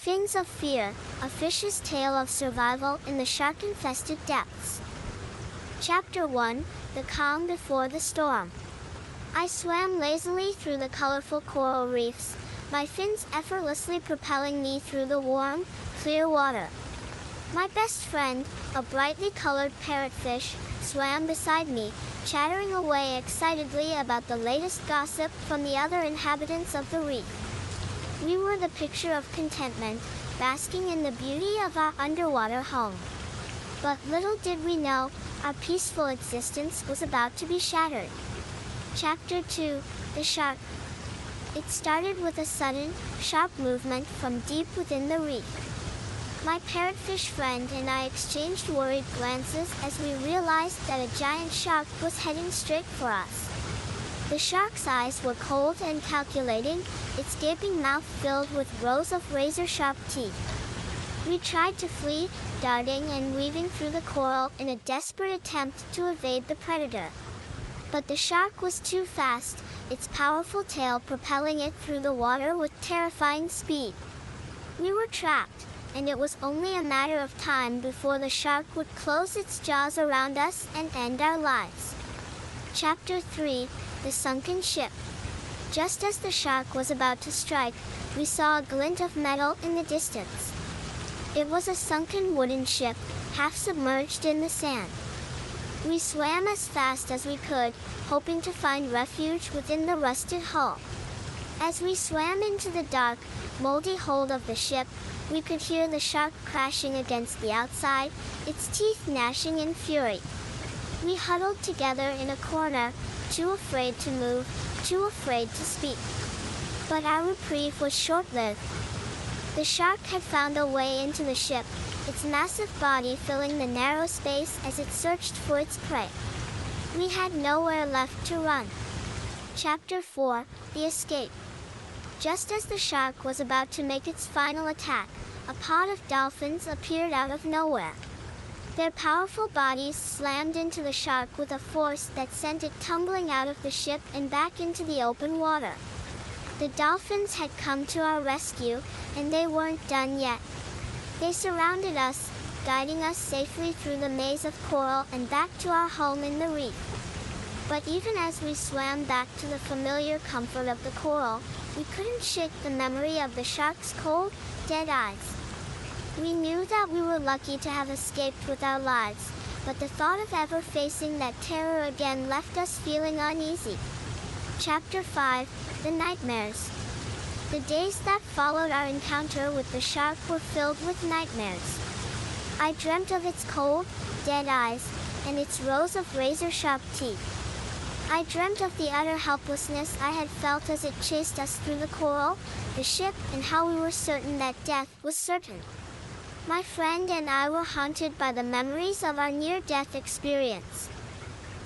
Fins of Fear, a fish's tale of survival in the shark-infested depths. Chapter 1, The Calm Before the Storm. I swam lazily through the colorful coral reefs, my fins effortlessly propelling me through the warm, clear water. My best friend, a brightly colored parrotfish, swam beside me, chattering away excitedly about the latest gossip from the other inhabitants of the reef. We were the picture of contentment, basking in the beauty of our underwater home. But little did we know, our peaceful existence was about to be shattered. Chapter 2, The Shark. It started with a sudden, sharp movement from deep within the reef. My parrotfish friend and I exchanged worried glances as we realized that a giant shark was heading straight for us. The shark's eyes were cold and calculating, its gaping mouth filled with rows of razor-sharp teeth. We tried to flee, darting and weaving through the coral in a desperate attempt to evade the predator. But the shark was too fast, its powerful tail propelling it through the water with terrifying speed. We were trapped, and it was only a matter of time before the shark would close its jaws around us and end our lives. Chapter 3, The Sunken Ship. Just as the shark was about to strike, we saw a glint of metal in the distance. It was a sunken wooden ship, half submerged in the sand. We swam as fast as we could, hoping to find refuge within the rusted hull. As we swam into the dark, moldy hold of the ship, we could hear the shark crashing against the outside, its teeth gnashing in fury. We huddled together in a corner, too afraid to move, too afraid to speak. But our reprieve was short-lived. The shark had found a way into the ship, its massive body filling the narrow space as it searched for its prey. We had nowhere left to run. Chapter 4, The Escape. Just as the shark was about to make its final attack, a pod of dolphins appeared out of nowhere. Their powerful bodies slammed into the shark with a force that sent it tumbling out of the ship and back into the open water. The dolphins had come to our rescue, and they weren't done yet. They surrounded us, guiding us safely through the maze of coral and back to our home in the reef. But even as we swam back to the familiar comfort of the coral, we couldn't shake the memory of the shark's cold, dead eyes. We knew that we were lucky to have escaped with our lives, but the thought of ever facing that terror again left us feeling uneasy. Chapter 5, The Nightmares. The days that followed our encounter with the shark were filled with nightmares. I dreamt of its cold, dead eyes, and its rows of razor-sharp teeth. I dreamt of the utter helplessness I had felt as it chased us through the coral, the ship, and how we were certain that death was certain. My friend and I were haunted by the memories of our near-death experience.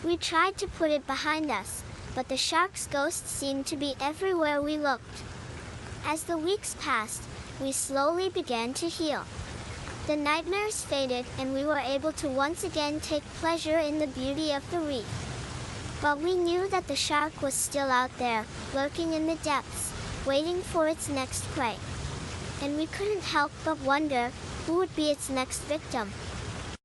We tried to put it behind us, but the shark's ghost seemed to be everywhere we looked. As the weeks passed, we slowly began to heal. The nightmares faded and we were able to once again take pleasure in the beauty of the reef. But we knew that the shark was still out there, lurking in the depths, waiting for its next prey. And we couldn't help but wonder, who would be its next victim?